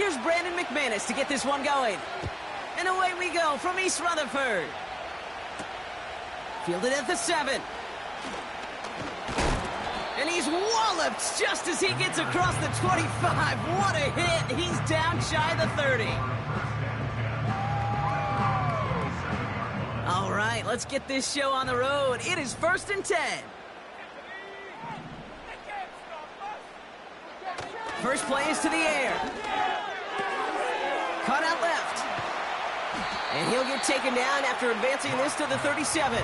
Here's Brandon McManus to get this one going. And away we go from East Rutherford. Fielded at the 7. And he's walloped just as he gets across the 25. What a hit. He's down shy of the 30. All right, let's get this show on the road. It is 1st and 10. First play is to the air. Cut out left. And he'll get taken down after advancing this to the 37.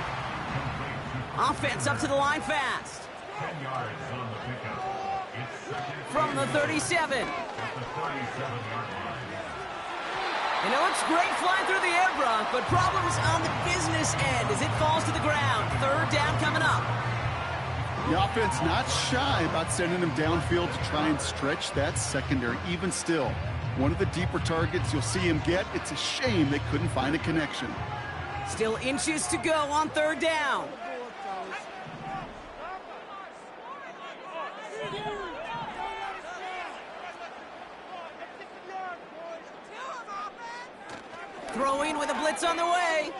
Offense up to the line fast. 10 yards on the pickup. From the 37. And it looks great flying through the air, Brock, but problems on the business end as it falls to the ground. 3rd down coming up. The offense not shy about sending him downfield to try and stretch that secondary. Even still, one of the deeper targets you'll see him get. It's a shame they couldn't find a connection. Still inches to go on 3rd down. Throwing with a blitz on the way.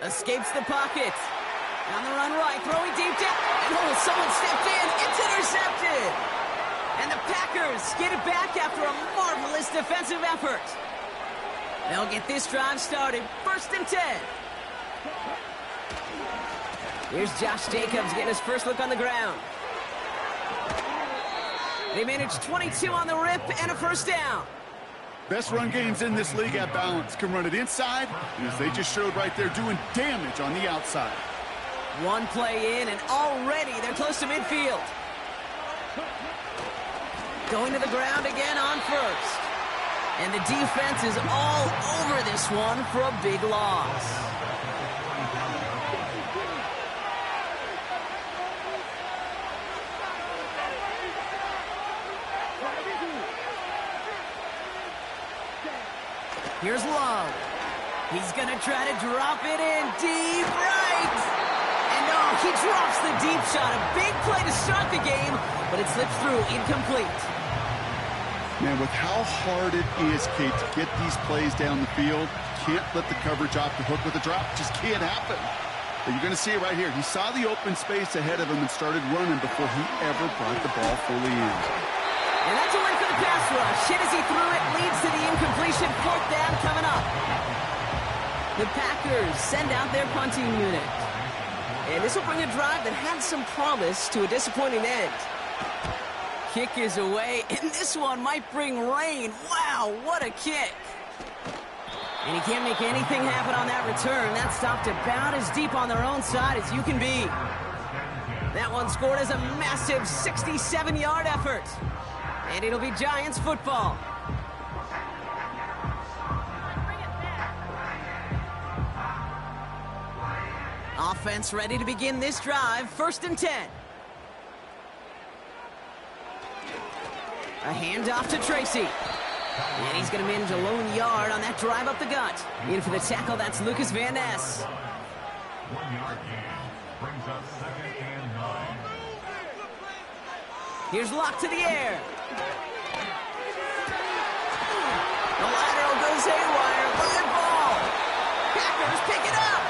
Escapes the pocket. On the run right, throwing deep down. And oh, someone stepped in. It's intercepted. And the Packers get it back after a marvelous defensive effort. They'll get this drive started. 1st and 10. Here's Josh Jacobs getting his first look on the ground. They managed 22 on the rip and a 1st down. Best run games in this league have balance. Can run it inside, and as they just showed right there, doing damage on the outside. One play in, and already they're close to midfield. Going to the ground again on 1st. And the defense is all over this one for a big loss. Here's Love. He's going to try to drop it in deep right. And oh, he drops the deep shot. A big play to start the game, but it slips through incomplete. Man, with how hard it is, Kate, to get these plays down the field, can't let the coverage off the hook with a drop. Just can't happen. But you're going to see it right here. He saw the open space ahead of him and started running before he ever brought the ball fully in. And that's a win for the pass rush. Hit as he threw it, leads to the incompletion. 4th down coming up. The Packers send out their punting unit. And this will bring a drive that had some promise to a disappointing end. Kick is away, and this one might bring rain. Wow, what a kick. And he can't make anything happen on that return. That stopped about as deep on their own side as you can be. That one scored as a massive 67-yard effort. And it'll be Giants football. Offense ready to begin this drive. 1st and 10. A handoff to Tracy. And he's going to manage a lone yard on that drive up the gut. In for the tackle, that's Lucas Van Ness. 1 yard gain brings up 2nd and 9. Here's Locke to the air. The lateral goes haywire. Live ball. Packers pick it up.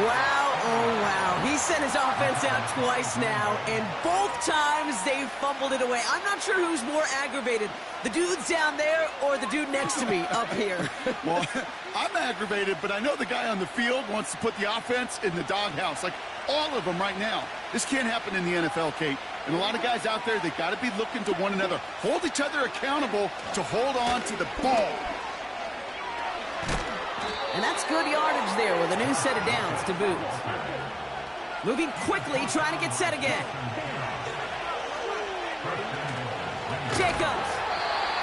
Wow, oh wow. He sent his offense out twice now, and both times they fumbled it away. I'm not sure who's more aggravated, the dudes down there or the dude next to me up here. Well, I'm aggravated, but I know the guy on the field wants to put the offense in the doghouse, like all of them right now. This can't happen in the NFL, Kate. And a lot of guys out there, they got to be looking to one another. Hold each other accountable to hold on to the ball. And that's good yardage there with a new set of downs to boot. Moving quickly, trying to get set again. Jacobs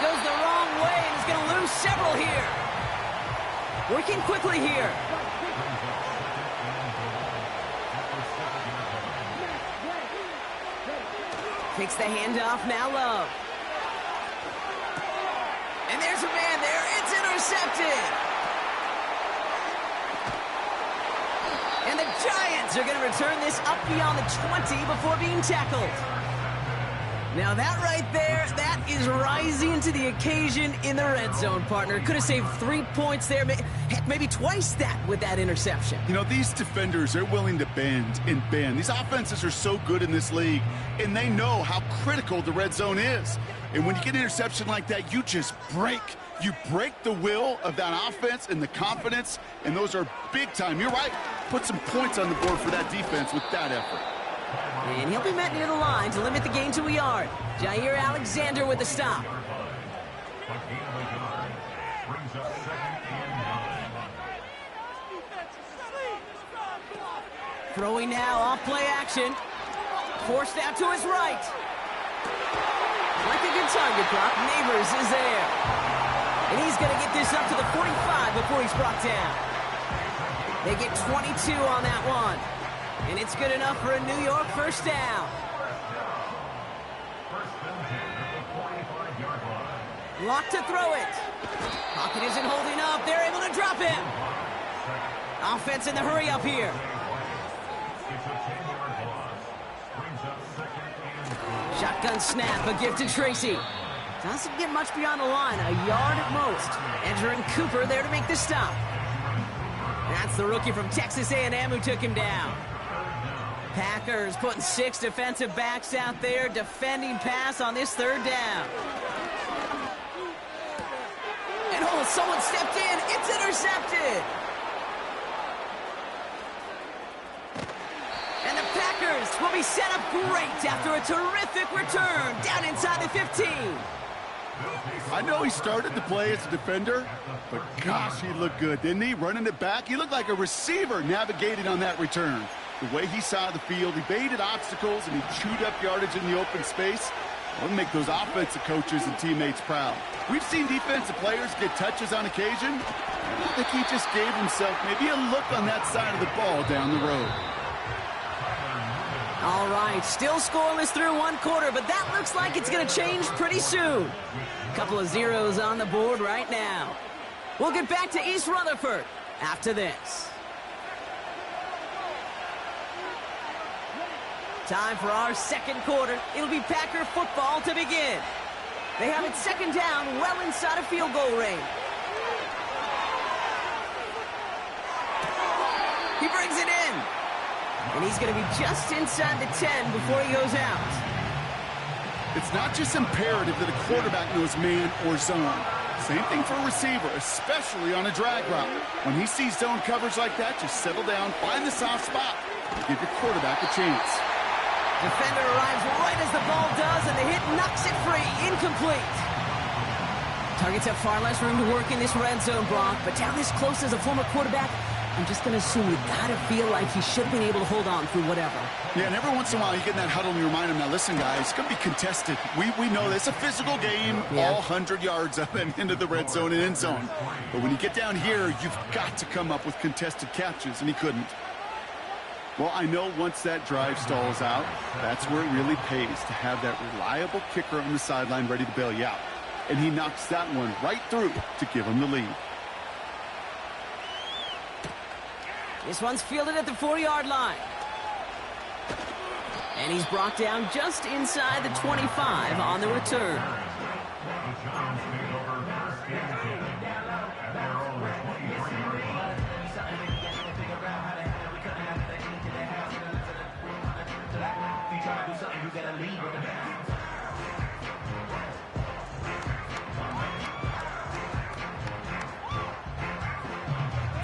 goes the wrong way and is going to lose several here. Working quickly here. Takes the handoff, now Love. And there's a man there, it's intercepted. And the Giants are going to return this up beyond the 20 before being tackled. Now that right there, that is rising to the occasion in the red zone, partner. Could have saved 3 points there, heck, maybe twice that with that interception. You know, these defenders, they're willing to bend and bend. These offenses are so good in this league, and they know how critical the red zone is. And when you get an interception like that, you just break. You break the will of that offense and the confidence, and those are big time. You're right. Put some points on the board for that defense with that effort. And he'll be met near the line to limit the gain to a yard. Jair Alexander with the stop. Throwing now off play action. Forced out to his right. Like a good target drop, Neighbors is there. And he's going to get this up to the 45 before he's brought down. They get 22 on that one. And it's good enough for a New York first down. Lock to throw it. Pocket isn't holding up. They're able to drop him. Offense in the hurry up here. Shotgun snap, a gift to Tracy. Doesn't get much beyond the line, a yard at most. Edger and Cooper there to make the stop. That's the rookie from Texas A&M who took him down. Packers putting 6 defensive backs out there defending pass on this third down. And oh, someone stepped in. It's intercepted. And the Packers will be set up great after a terrific return down inside the 15. I know he started the play as a defender, but gosh, he looked good, didn't he? Running it back, he looked like a receiver navigating on that return. The way he saw the field, he baited obstacles, and he chewed up yardage in the open space. It'll make those offensive coaches and teammates proud. We've seen defensive players get touches on occasion. I think he just gave himself maybe a look on that side of the ball down the road. All right, still scoreless through one quarter, but that looks like it's going to change pretty soon. A couple of zeros on the board right now. We'll get back to East Rutherford after this. Time for our second quarter. It'll be Packer football to begin. They have it second down, well inside of field goal range. He brings it in. And he's going to be just inside the 10 before he goes out. It's not just imperative that a quarterback knows man or zone. Same thing for a receiver, especially on a drag route. When he sees zone coverage like that, just settle down, find the soft spot, and give your quarterback a chance. Defender arrives right as the ball does, and the hit knocks it free. Incomplete. Targets have far less room to work in this red zone, Brock, but down this close as a former quarterback, I'm just going to assume you got to feel like he should have been able to hold on through whatever. Yeah, and every once in a while you get in that huddle and you remind him, now listen, guys, it's going to be contested. We know this. It's a physical game, all 100 yards up and into the red zone and end zone. But when you get down here, you've got to come up with contested catches, and he couldn't. Well, I know once that drive stalls out, that's where it really pays to have that reliable kicker on the sideline ready to bail you out. And he knocks that one right through to give him the lead. This one's fielded at the 4-yard line. And he's brought down just inside the 25 on the return.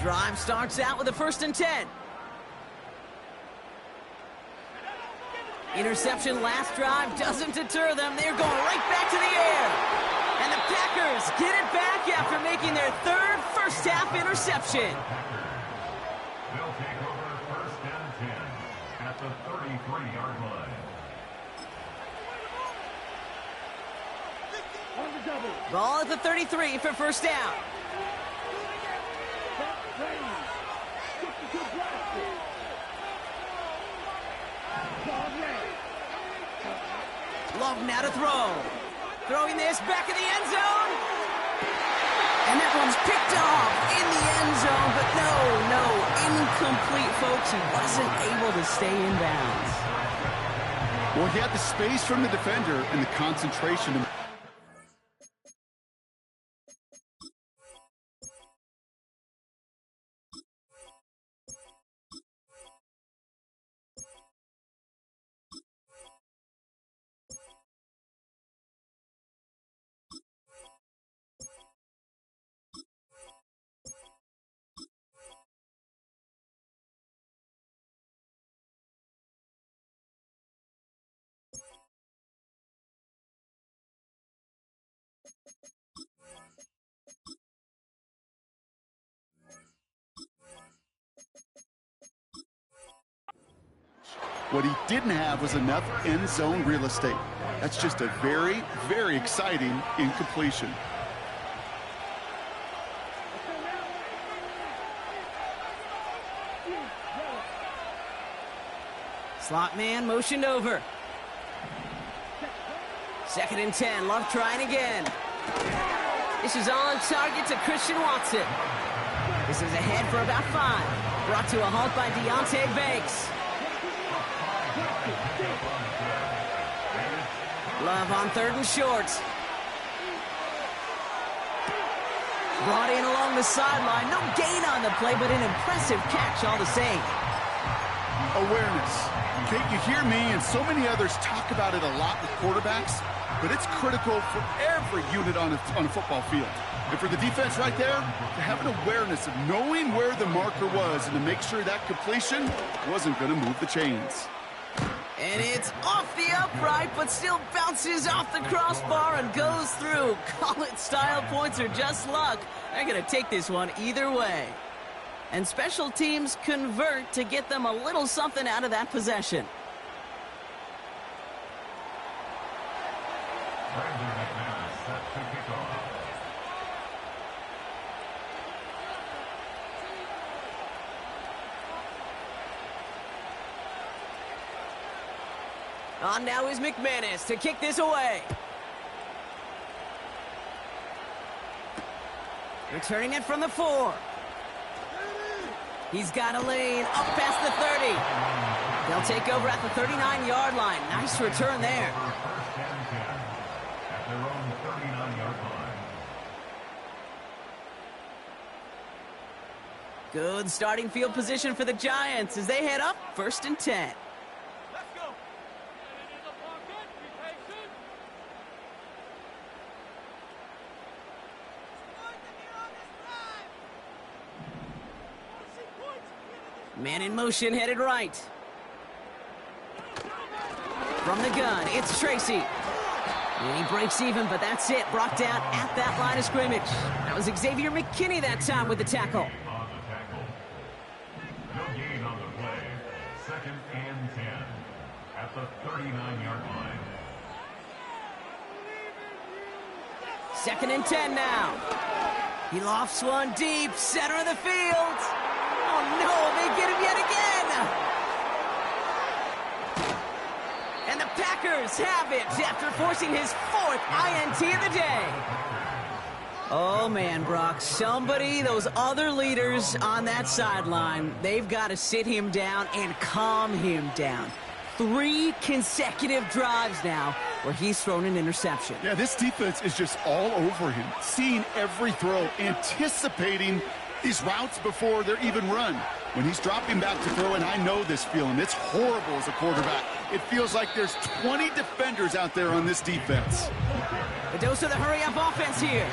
Drive starts out with a 1st and 10. Interception last drive doesn't deter them. They're going right back to the air. And the Packers get it back after making their 3rd first-half interception. They'll take over 1st and 10 at the 33-yard line. Ball at the 33 for first down. Love now to throw. Throwing this back in the end zone. And that one's picked off in the end zone, but no, incomplete, folks. He wasn't able to stay in bounds. Well, he had the space from the defender and the concentration to... What he didn't have was enough end zone real estate. That's just a very, very exciting incompletion. Slot man motioned over. 2nd and 10. Love trying again. This is on target to Christian Watson. This is ahead for about 5. Brought to a halt by Deontay Banks. Love on 3rd and short. Brought in along the sideline. No gain on the play, but an impressive catch all the same. Awareness. Kate, you hear me and so many others talk about it a lot with quarterbacks, but it's critical for every unit on a football field. And for the defense right there, to have an awareness of knowing where the marker was and to make sure that completion wasn't going to move the chains. And it's off the upright, but still bounces off the crossbar and goes through. Call it style points or just luck. They're going to take this one either way. And special teams convert to get them a little something out of that possession. On now is McManus to kick this away. Returning it from the 4. He's got a lane up past the 30. They'll take over at the 39-yard line. Nice return there. At their own 39-yard line. Good starting field position for the Giants as they head up 1st and 10. Man in motion, headed right. From the gun, it's Tracy. And he breaks even, but that's it. Brought down at that line of scrimmage. That was Xavier McKinney that time with the tackle. On the tackle. No gain on the play. 2nd and 10. At the 39-yard line. 2nd and 10 now. He lofts one deep, center of the field. Oh, no, they get him yet again. And the Packers have it after forcing his 4th INT of the day. Oh, man, Brock, those other leaders on that sideline, they've got to sit him down and calm him down. 3 consecutive drives now where he's thrown an interception. Yeah, this defense is just all over him, seeing every throw, anticipating these routes before they're even run. When he's dropping back to throw, and I know this feeling, it's horrible as a quarterback. It feels like there's 20 defenders out there on this defense. A dose of the hurry-up offense here.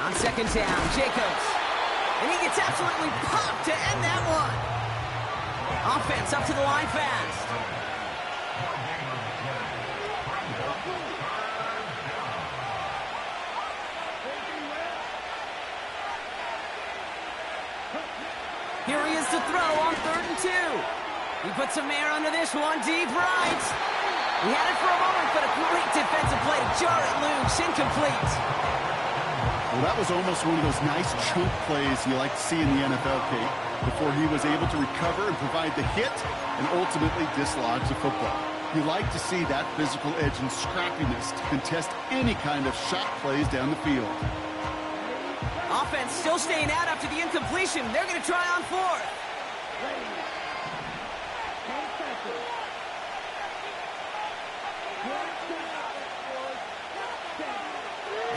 On 2nd down, Jacobs. And he gets absolutely popped to end that one. Offense up to the line fast. Here he is to throw on 3rd and 2. He puts some air under this one, deep right. He had it for a moment, but a great defensive play to jar it loose, incomplete. Well, that was almost one of those nice chunk plays you like to see in the NFL, Kate, before he was able to recover and provide the hit and ultimately dislodge the football. You like to see that physical edge and scrappiness to contest any kind of shot plays down the field. Giants still staying out after the incompletion. They're going to try on fourth.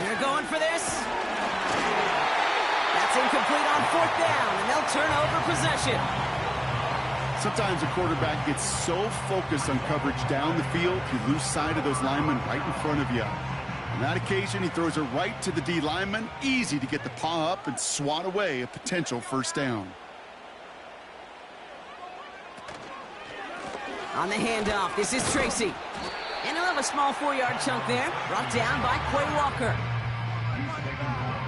They're going for this. That's incomplete on fourth down, and they'll turn over possession. Sometimes a quarterback gets so focused on coverage down the field, you lose sight of those linemen right in front of you. On that occasion, he throws it right to the D lineman. Easy to get the paw up and swat away a potential first down. On the handoff, this is Tracy. And he'll have a small 4-yard chunk there, brought down by Quay Walker.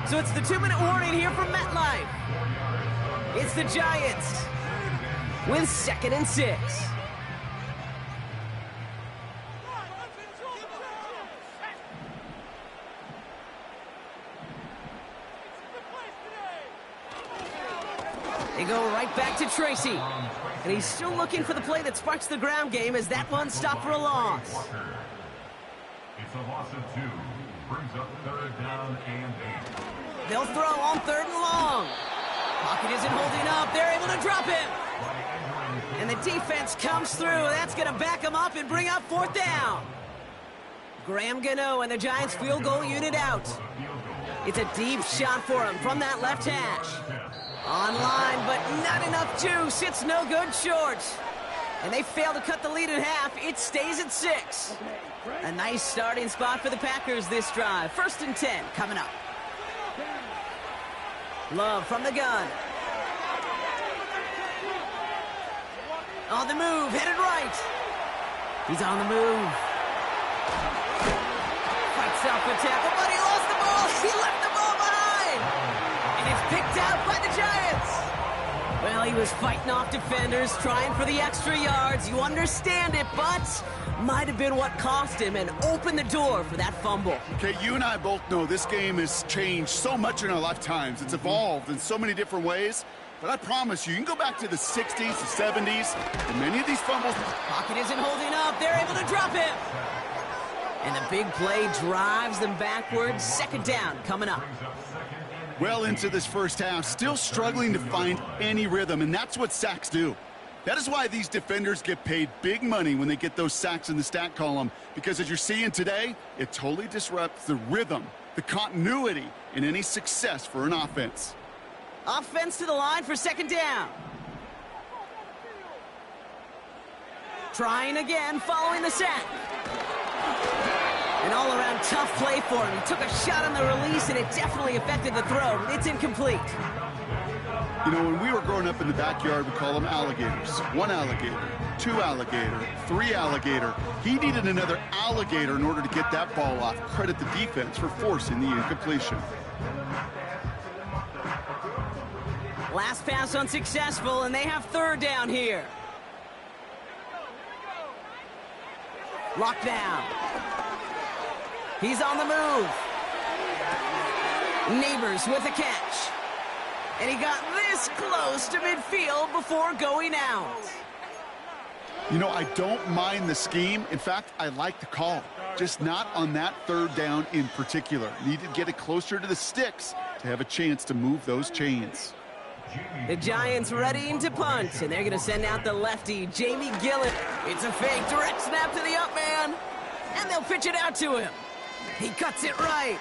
So it's the 2-minute warning here from Metlife. It's the Giants with 2nd and 6. They go right back to Tracy. And he's still looking for the play that sparks the ground game as that one stopped for a loss. It's a loss of 2. Brings up 3rd down and 8. They'll throw on 3rd and long. Pocket isn't holding up. They're able to drop him. And the defense comes through. That's going to back him up and bring up 4th down. Graham Gano and the Giants field goal unit out. It's a deep shot for him from that left hash. Online, but not enough juice. It's no good short. And they fail to cut the lead in half. It stays at 6. A nice starting spot for the Packers this drive. 1st and 10 coming up. Love from the gun. On the move, headed right. He's on the move. Fights off the tackle, but he lost the ball. He left the ball behind. And it's picked out by the Giants. Well, he was fighting off defenders, trying for the extra yards. You understand it, but might have been what cost him and opened the door for that fumble. Okay, you and I both know this game has changed so much in our lifetimes. It's evolved in so many different ways. But I promise you can go back to the 60s, the 70s, and many of these fumbles. Pocket isn't holding up. They're able to drop him. And the big play drives them backwards. 2nd down coming up. Well into this first half, still struggling to find any rhythm, and that's what sacks do. That is why these defenders get paid big money when they get those sacks in the stat column, because as you're seeing today, it totally disrupts the rhythm, the continuity, and any success for an offense. Offense to the line for 2nd down. Trying again following the sack. An all-around tough play for him. He took a shot on the release, and it definitely affected the throw. It's incomplete. You know, when we were growing up in the backyard, we call them alligators. 1 alligator, 2 alligator, 3 alligator. He needed another alligator in order to get that ball off. Credit the defense for forcing the incompletion. Last pass unsuccessful, and they have 3rd down here. Locked down. He's on the move. Neighbors with a catch. And he got this close to midfield before going out. You know, I don't mind the scheme. In fact, I like the call. Just not on that 3rd down in particular. Need to get it closer to the sticks to have a chance to move those chains. The Giants readying to punt, and they're going to send out the lefty, Jamie Gillen. It's a fake, direct snap to the up man, and they'll pitch it out to him. He cuts it right,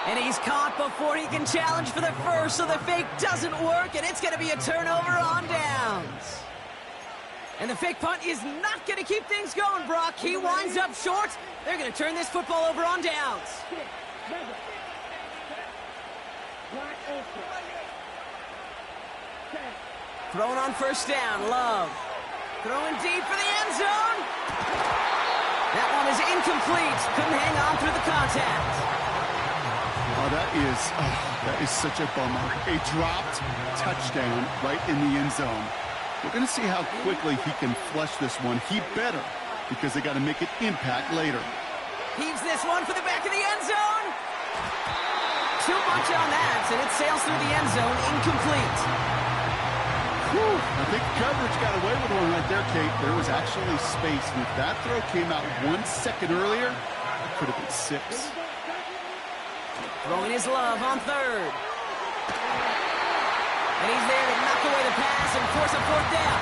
and he's caught before he can challenge for the first, so the fake doesn't work, and it's going to be a turnover on downs. And the fake punt is not going to keep things going, Brock. He winds up short. They're going to turn this football over on downs. Throwing on 1st down, Love. Throwing deep for the end zone. That one is incomplete. Couldn't hang on through the contact. Oh, that is such a bummer. A dropped touchdown right in the end zone. We're going to see how quickly he can flush this one. He better, because they got to make an impact later. Heaves this one for the back of the end zone. Too much on that, and it sails through the end zone, incomplete. I think coverage got away with one right there, Kate. There was actually space, and if that throw came out 1 second earlier, it could have been 6. Throwing his Love on 3rd. And he's there to knock away the pass and force a fourth down.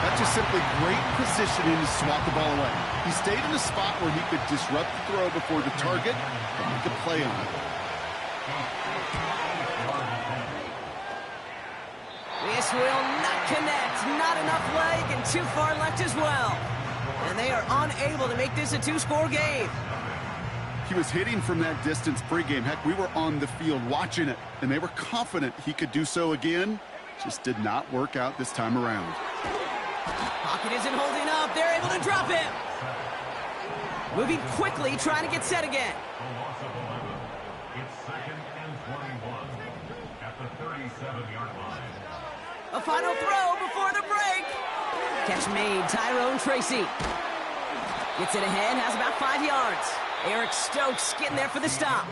That's just simply great positioning to swat the ball away. He stayed in a spot where he could disrupt the throw before the target and make a play on it. This will not connect. Not enough leg and too far left as well. And they are unable to make this a two-score game. He was hitting from that distance pregame. Heck, we were on the field watching it, and they were confident he could do so again. Just did not work out this time around. Pocket isn't holding up. They're able to drop him. Moving quickly, trying to get set again. It's 2nd and 21 at the 37-yard line. A final throw before the break. Catch made, Tyrone Tracy. Gets it ahead, has about 5 yards. Eric Stokes getting there for the stop.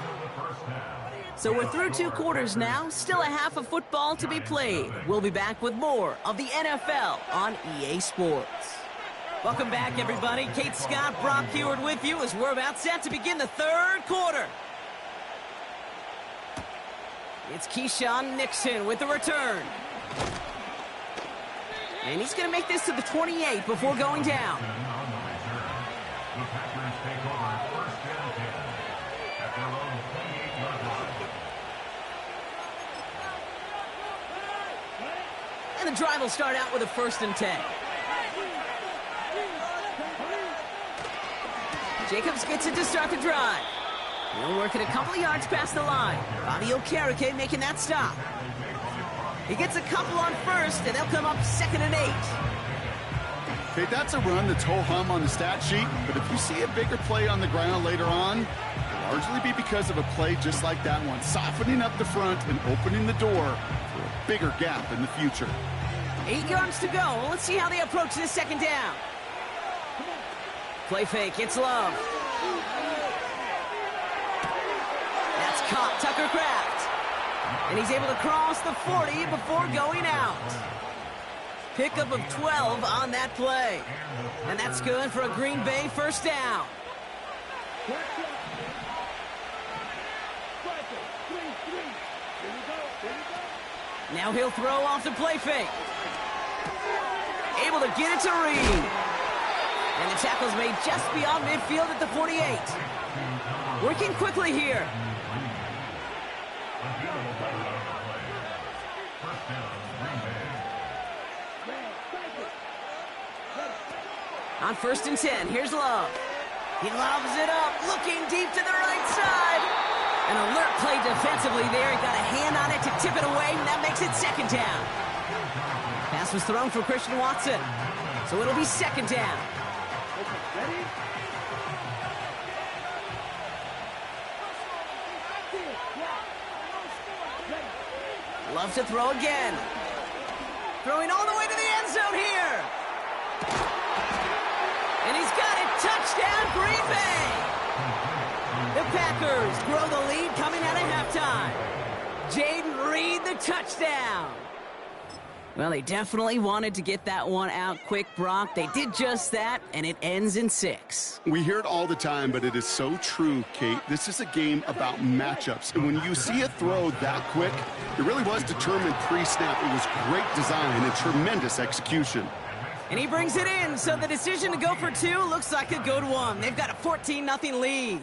So we're through 2 quarters now. Still a half of football to be played. We'll be back with more of the NFL on EA Sports. Welcome back, everybody. Kate Scott, Brock Heward with you as we're about set to begin the 3rd quarter. It's Keyshawn Nixon with the return. And he's going to make this to the 28 before going down. The Packers take over 1st and 10 at their own 28-yard line. And the drive will start out with a 1st and 10. Jacobs gets it to start the drive. He'll work it a couple of yards past the line. Bobby Okereke making that stop. He gets a couple on 1st, and they'll come up 2nd and 8. Okay, that's a run that's ho-hum on the stat sheet, but if you see a bigger play on the ground later on, it'll largely be because of a play just like that one, softening up the front and opening the door for a bigger gap in the future. 8 yards to go. Let's see how they approach this 2nd down. Play fake, it's Love. That's caught, Tucker Kraft. And he's able to cross the 40 before going out. Pickup of 12 on that play. And that's good for a Green Bay 1st down. Now he'll throw off the play fake. Able to get it to Reed. And the tackle's made just beyond midfield at the 48. Working quickly here. On 1st and 10, here's Love. He lobs it up, looking deep to the right side. An alert play defensively there. He got a hand on it to tip it away, and that makes it 2nd down. Pass was thrown for Christian Watson, so it'll be 2nd down. Love to throw again. Throwing all the way to the end zone here. And he's got it. Touchdown, Green Bay. The Packers grow the lead coming out of halftime. Jaden Reed, the touchdown. Well, they definitely wanted to get that one out quick, Brock. They did just that, and it ends in 6. We hear it all the time, but it is so true, Kate. This is a game about matchups. And when you see a throw that quick, it really was determined pre-snap. It was great design and tremendous execution. And he brings it in, so the decision to go for 2 looks like a good one. They've got a 14-0 lead.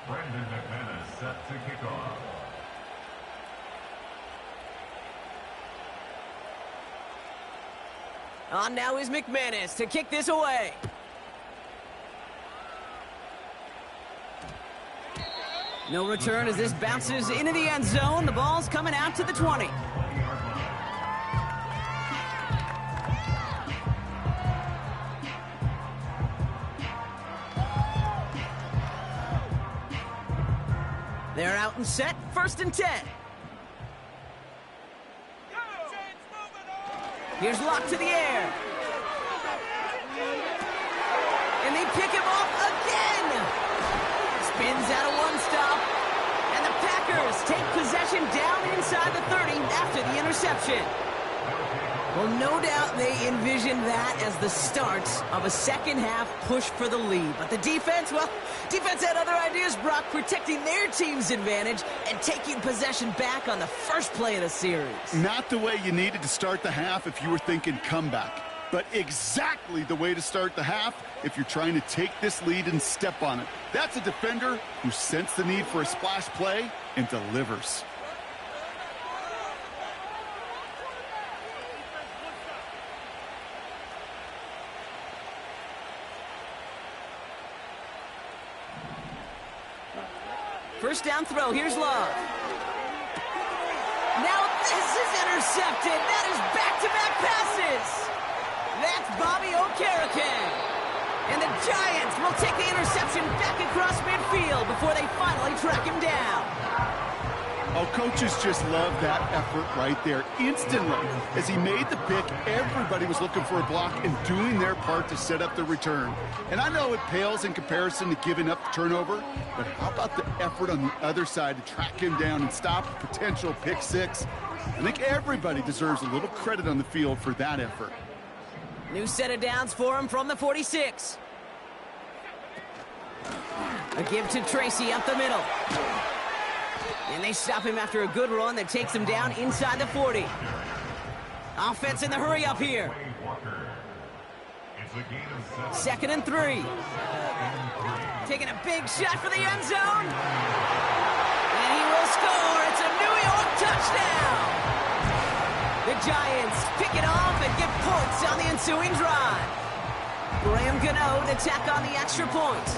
Brandon McManus set to kick off. On now is McManus to kick this away. No return as this bounces into the end zone. The ball's coming out to the 20. They're out and set, 1st and 10. Here's Locke to the air. And they pick him off again. take possession down inside the 30 after the interception. Well, no doubt they envisioned that as the start of a second-half push for the lead. But the defense, well, defense had other ideas, Brock, protecting their team's advantage and taking possession back on the first play of the series. Not the way you needed to start the half if you were thinking comeback, but exactly the way to start the half if you're trying to take this lead and step on it. That's a defender who sensed the need for a splash play and delivers. First down throw, here's Love. Now this is intercepted. That is back-to-back passes. That's Bobby Okereke. And the Giants will take the interception back across midfield before they finally track him down. Oh, coaches just love that effort right there. Instantly, as he made the pick, everybody was looking for a block and doing their part to set up the return. And I know it pales in comparison to giving up the turnover, but how about the effort on the other side to track him down and stop a potential pick six? I think everybody deserves a little credit on the field for that effort. New set of downs for him from the 46. A give to Tracy up the middle. And they stop him after a good run that takes him down inside the 40. Offense in the hurry up here. Second and 3. Taking a big shot for the end zone. And he will score. It's a New York touchdown. The Giants pick it off and get points on the ensuing drive. Graham Gano to tack on the extra point.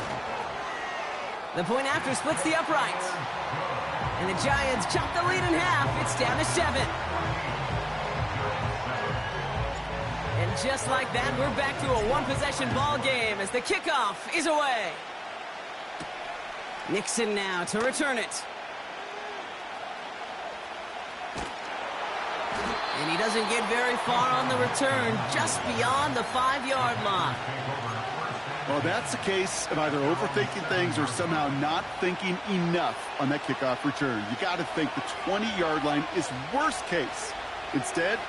The point after splits the uprights. And the Giants chop the lead in half. It's down to 7. And just like that, we're back to a one-possession ball game as the kickoff is away. Nixon now to return it. And he doesn't get very far on the return, just beyond the 5-yard line. Well, that's the case of either overthinking things or somehow not thinking enough on that kickoff return. You got to think the 20-yard line is worst case. Instead,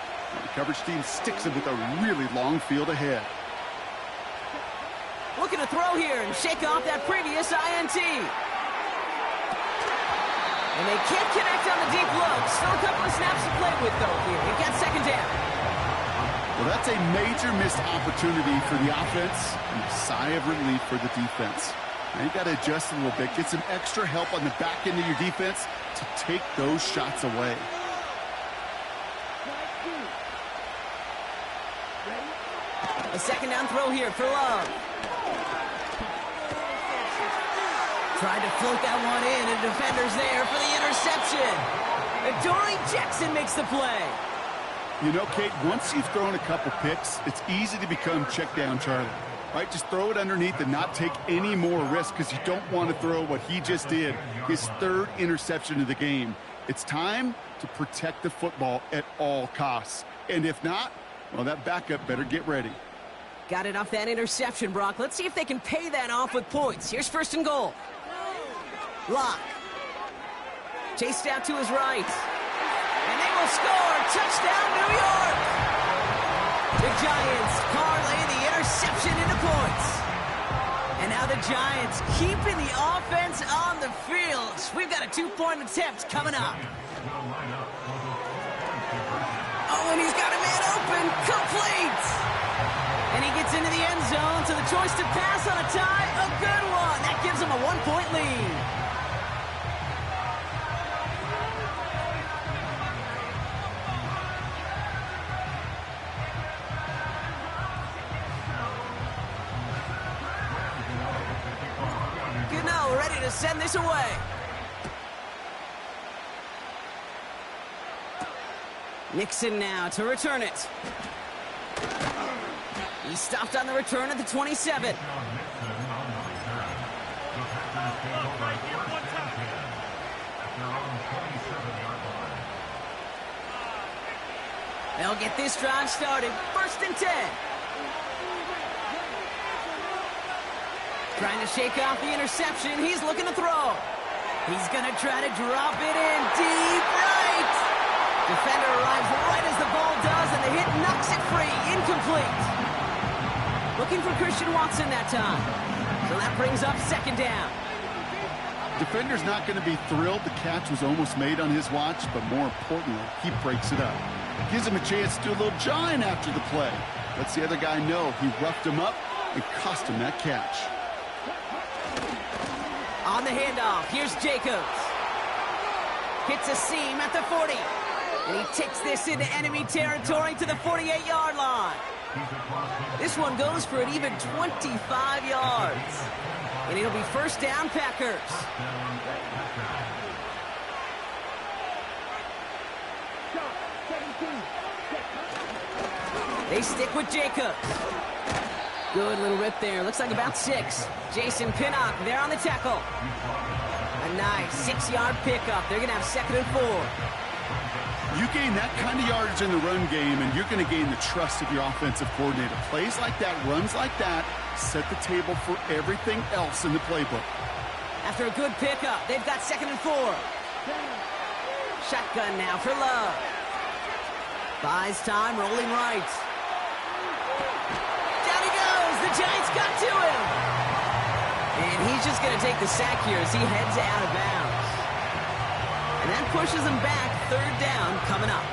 the coverage team sticks him with a really long field ahead. Looking to throw here and shake off that previous INT. And they can't connect on the deep look. Still a couple of snaps to play with, though, here. They got second down. Well, that's a major missed opportunity for the offense and a sigh of relief for the defense. Now you got to adjust a little bit, get some extra help on the back end of your defense to take those shots away. A second down throw here for Love. Tried to float that one in, and defender's there for the interception. Adoree Jackson makes the play. You know, Kate, once you've thrown a couple picks, it's easy to become check down Charlie, right? Just throw it underneath and not take any more risk because you don't want to throw what he just did, his 3rd interception of the game. It's time to protect the football at all costs. And if not, well, that backup better get ready. Got it off that interception, Brock. Let's see if they can pay that off with points. Here's 1st and goal. Lock. Chased out to his right. And they will score. Touchdown, New York. The Giants parlay the interception into points. And now the Giants keeping the offense on the field. We've got a 2-point attempt coming up. Oh, and he's got a man open. Complete. And he gets into the end zone, so the choice to pass on a tie, a good one. That gives him a 1-point lead. Ready to send this away. Nixon now to return it. He stopped on the return at the 27. They'll get this drive started. 1st and 10. Trying to shake off the interception. He's looking to throw. He's going to try to drop it in deep right. Defender arrives right as the ball does, and the hit knocks it free. Incomplete. Looking for Christian Watson that time. So that brings up second down. Defender's not going to be thrilled the catch was almost made on his watch, but more importantly, he breaks it up. Gives him a chance to do a little jawing after the play. Lets the other guy know he roughed him up and cost him that catch. On the handoff, here's Jacobs. Hits a seam at the 40. And he takes this into enemy territory to the 48-yard line. This one goes for an even 25 yards. And it'll be first down, Packers. They stick with Jacobs. Good little rip there. Looks like about 6. Jason Pinnock there on the tackle. A nice 6-yard pickup. They're going to have second and 4. You gain that kind of yardage in the run game, and you're going to gain the trust of your offensive coordinator. Plays like that, runs like that, set the table for everything else in the playbook. After a good pickup, they've got second and 4. Shotgun now for Love. Buys time, rolling right. Down he goes. The Giants got to him. And he's just going to take the sack here as he heads out of bounds. And that pushes him back. Third down coming up.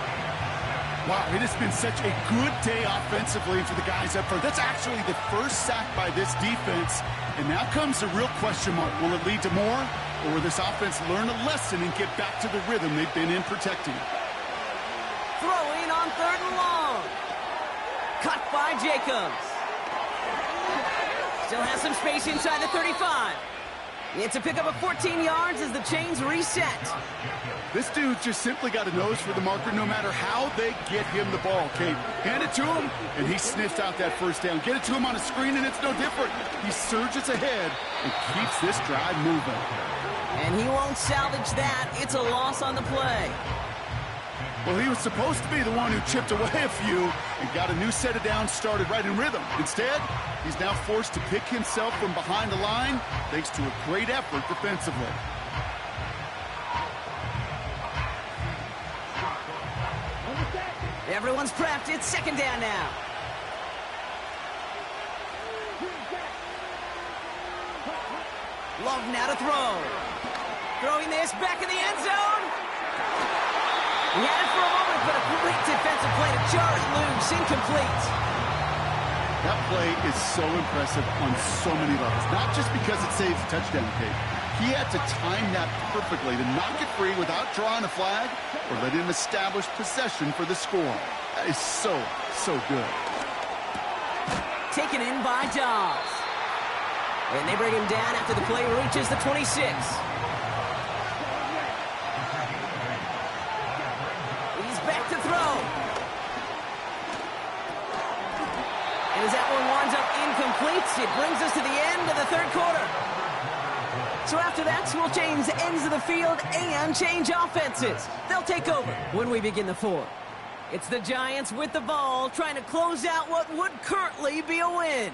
Wow, it has been such a good day offensively for the guys up front. That's actually the first sack by this defense. And now comes the real question mark. Will it lead to more? Or will this offense learn a lesson and get back to the rhythm they've been in protecting? Throwing on third and long. Cut by Jacobs. Still has some space inside the 35. It's a pickup of 14 yards as the chains reset. This dude just simply got a nose for the marker no matter how they get him the ball, Kate. Hand it to him, and he sniffs out that first down. Get it to him on a screen, and it's no different. He surges ahead and keeps this drive moving. And he won't salvage that. It's a loss on the play. Well, he was supposed to be the one who chipped away a few and got a new set of downs started right in rhythm. Instead, he's now forced to pick himself from behind the line thanks to a great effort defensively. Everyone's prepped. It's second down now. Love now to throw. Throwing this back in the end zone. He had it for a moment, but a great defensive play to jar it loose. Incomplete. That play is so impressive on so many levels. Not just because it saves a touchdown, Kate. He had to time that perfectly to knock it free without drawing a flag or letting him establish possession for the score. That is so, so good. Taken in by Dobbs. And they bring him down after the play reaches the 26. He's back to throw. And as that one winds up incomplete, it brings us to the end of the third quarter. So after that, we'll change ends of the field and change offenses. They'll take over when we begin the fourth. It's the Giants with the ball, trying to close out what would currently be a win.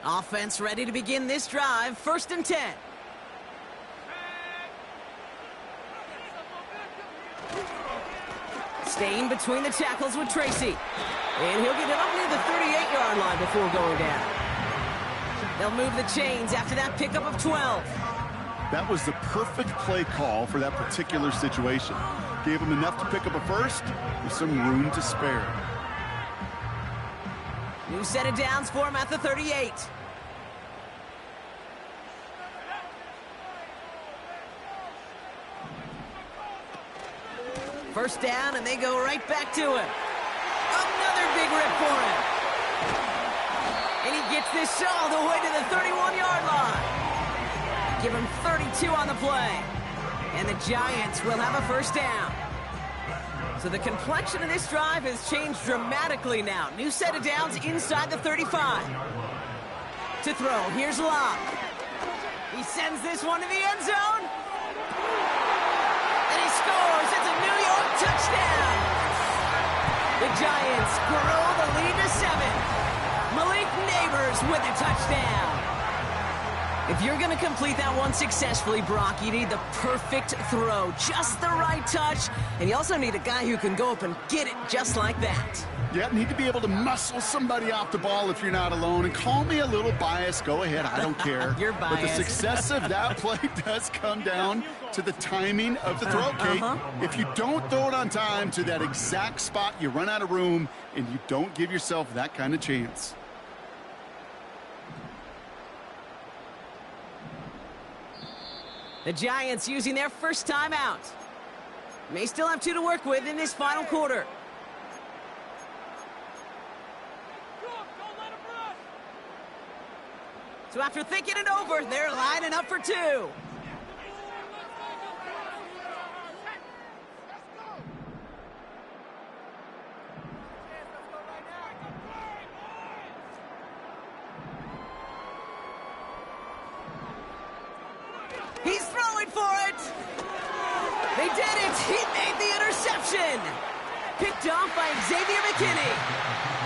Offense ready to begin this drive. First and 10. Staying between the tackles with Tracy. And he'll get it up near the 38-yard line before going down. They'll move the chains after that pickup of 12. That was the perfect play call for that particular situation. Gave him enough to pick up a first with some room to spare. New set of downs for him at the 38. First down, and they go right back to him. Another big rip for him. And he gets this all the way to the 31-yard line. Give him 32 on the play. And the Giants will have a first down. So the complexion of this drive has changed dramatically now. New set of downs inside the 35. To throw, here's Locke. He sends this one to the end zone. And he scores. It's a New York touchdown. Giants grow the lead to 7. Malik Neighbors with a touchdown. If you're going to complete that one successfully, Brock, you need the perfect throw, just the right touch, and you also need a guy who can go up and get it just like that. Yeah, need to be able to muscle somebody off the ball if you're not alone. And call me a little biased. Go ahead. I don't care. You're biased. But the success of that play does come down to the timing of the throw, Kate. If you don't throw it on time to that exact spot, you run out of room, and you don't give yourself that kind of chance. The Giants using their first timeout. May still have 2 to work with in this final quarter. So after thinking it over, they're lining up for 2. He's throwing for it. They did it. He made the interception. Picked off by Xavier McKinney.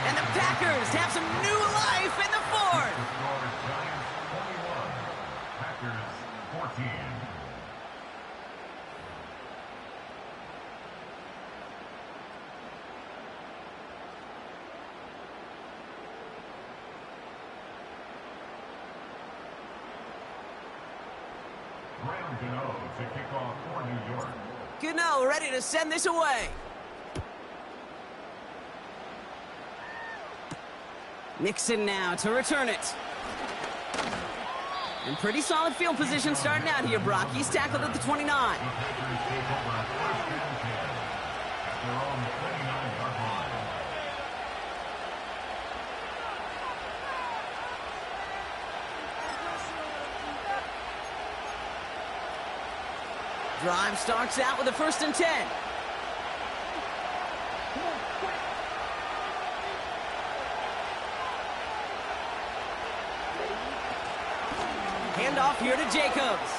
And the Packers have some new life in the 4th. Packers 14. To kick off for New York. Gano ready to send this away. Nixon now to return it. And pretty solid field position starting out here, Brock. He's tackled at the 29. The Packers take over first and 10 at their own 29-yard line. Drive starts out with a 1st and 10. Handoff here to Jacobs.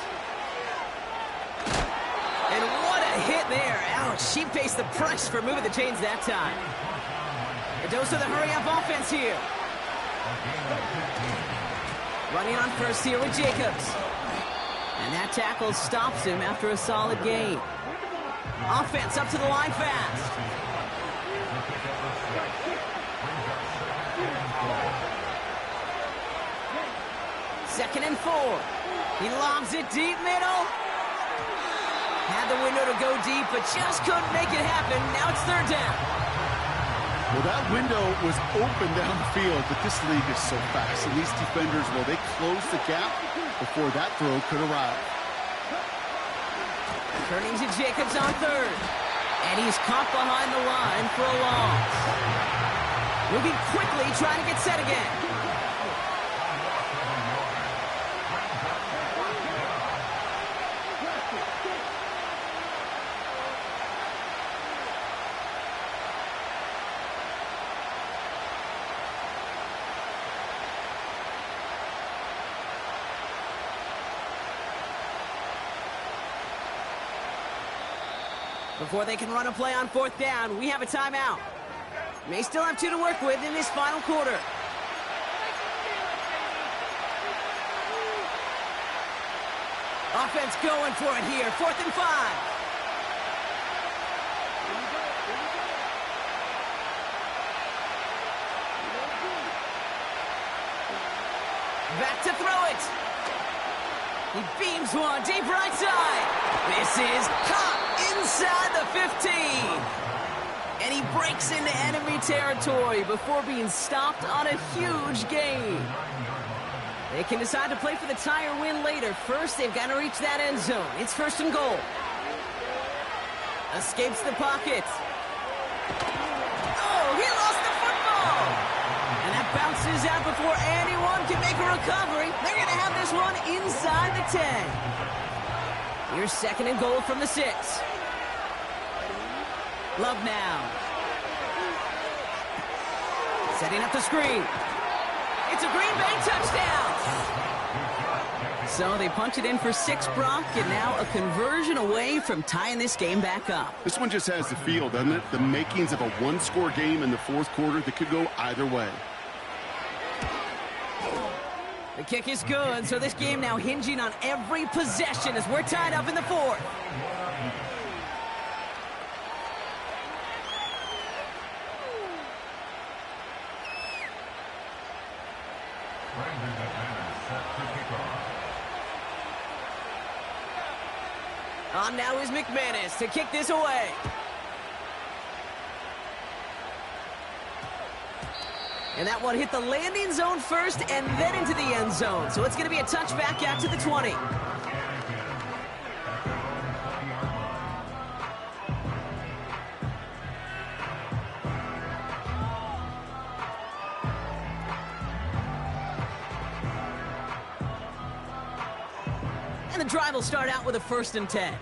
And what a hit there. Ouch, she faced the price for moving the chains that time. A dose of the hurry-up offense here. Running on first here with Jacobs. And that tackle stops him after a solid gain. Offense up to the line fast. Second and 4. He lobs it deep middle. Had the window to go deep, but just couldn't make it happen. Now it's 3rd down. Well, that window was open down the field, but this league is so fast. And these defenders, well, they closed the gap before that throw could arrive. Turning to Jacobs on 3rd. And he's caught behind the line for a loss. Moving quickly, trying to get set again. Before they can run a play on 4th down, we have a timeout. May still have 2 to work with in this final quarter. Offense going for it here, 4th and 5. Back to throw it. He beams one deep right side. This is caught inside the 15. And he breaks into enemy territory before being stopped on a huge gain. They can decide to play for the tie or win later. First, they've got to reach that end zone. It's 1st and goal. Escapes the pocket. Oh, he lost the football. And that bounces out before anyone can make a recovery. They're going to have this one inside the 10. Here's 2nd and goal from the 6. Love now. Setting up the screen. It's a Green Bay touchdown. So they punch it in for 6, Brock, and now a conversion away from tying this game back up. This one just has the feel, doesn't it? The makings of a one-score game in the fourth quarter that could go either way. The kick is good, so this game now hinging on every possession as we're tied up in the fourth. On now is McManus to kick this away. And that one hit the landing zone first and then into the end zone. So it's going to be a touchback out to the 20. And the drive will start out with a 1st and 10.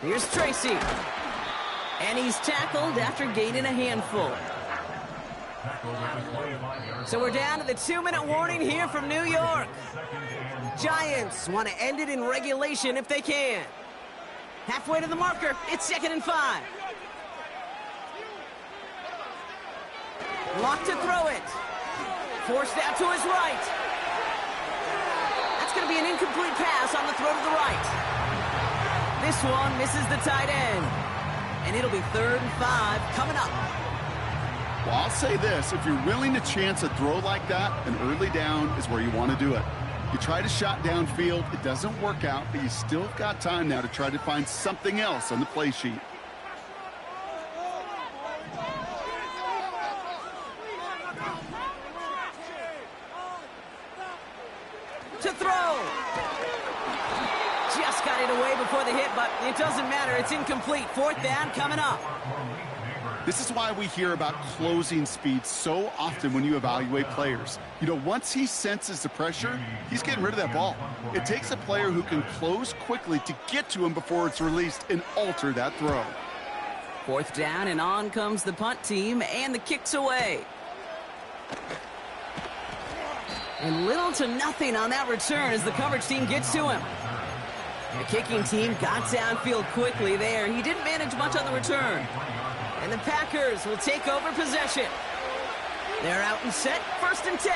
Here's Tracy. And he's tackled after gaining a handful. So we're down to the 2-minute warning here from New York. Giants want to end it in regulation if they can. Halfway to the marker, it's 2nd and 5. Locked to throw it. Forced out to his right. That's going to be an incomplete pass on the throw to the right. This one misses the tight end. And it'll be 3rd and 5 coming up. Well, I'll say this. If you're willing to chance a throw like that, an early down is where you want to do it. You try to shot downfield, it doesn't work out, but you still got time now to try to find something else on the play sheet. To throw. Just got it away before the hit, but it doesn't matter. It's incomplete. 4th down coming up. This is why we hear about closing speed so often when you evaluate players. You know, once he senses the pressure, he's getting rid of that ball. It takes a player who can close quickly to get to him before it's released and alter that throw. 4th down, and on comes the punt team, and the kick's away. And little to nothing on that return as the coverage team gets to him. The kicking team got downfield quickly there. He didn't manage much on the return. And the Packers will take over possession. They're out and set, 1st and 10.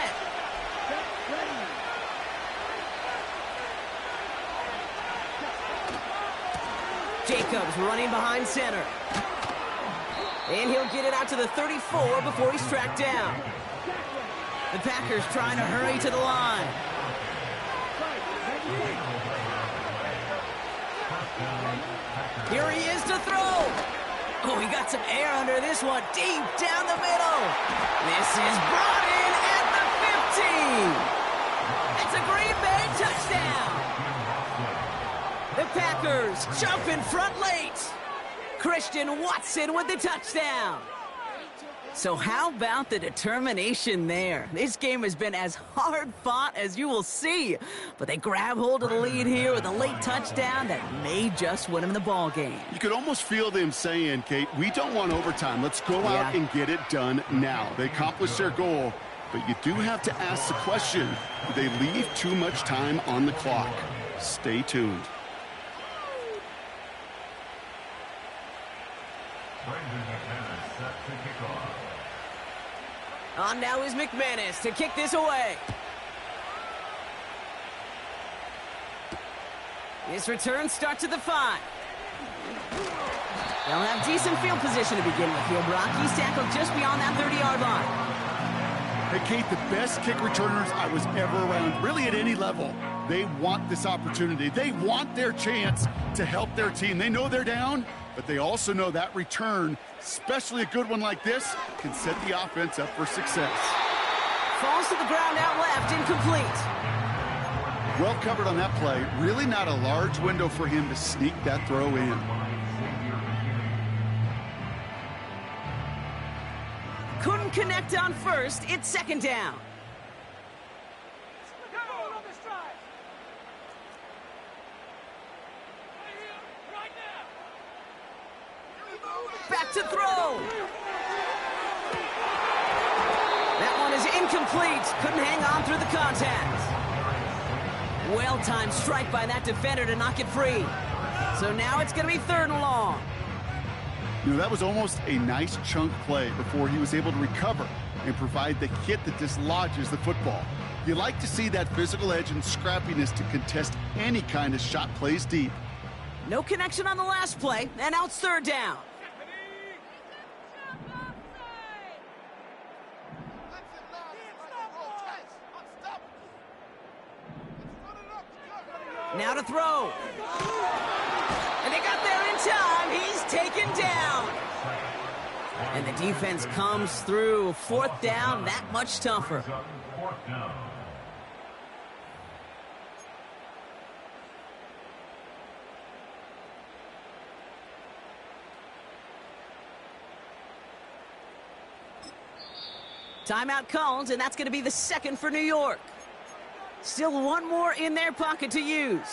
Jacobs running behind center. And he'll get it out to the 34 before he's tracked down. The Packers trying to hurry to the line. Here he is to throw. Oh, he got some air under this one, deep down the middle. This is brought in at the 15. It's a Green Bay touchdown. The Packers jump in front late. Christian Watson with the touchdown. So how about the determination there? This game has been as hard fought as you will see. But they grab hold of the lead here with a late touchdown that may just win them the ball game. You could almost feel them saying, Kate, we don't want overtime. Let's go out and get it done now. They accomplished their goal, but you do have to ask the question, do they leave too much time on the clock? Stay tuned. On now is McManus to kick this away. This return starts at the 5. They'll have decent field position to begin with here, Brock. He's tackled just beyond that 30-yard line. Hey, Kate, the best kick returners I was ever around, really at any level, they want this opportunity. They want their chance to help their team. They know they're down, but they also know that return, especially a good one like this, can set the offense up for success. Falls to the ground out left, incomplete. Well covered on that play. Really not a large window for him to sneak that throw in. Couldn't connect on first. It's 2nd down. Back to throw. incomplete. Couldn't hang on through the contact. Well-timed strike by that defender to knock it free. So now it's going to be 3rd and long. You know, that was almost a nice chunk play before he was able to recover and provide the hit that dislodges the football. You like to see that physical edge and scrappiness to contest any kind of shot plays deep. No connection on the last play, and now it's 3rd down. Now to throw. And they got there in time. He's taken down. And the defense comes through. 4th down, that much tougher. 4th down. Timeout called, and that's going to be the 2nd for New York. Still one more in their pocket to use.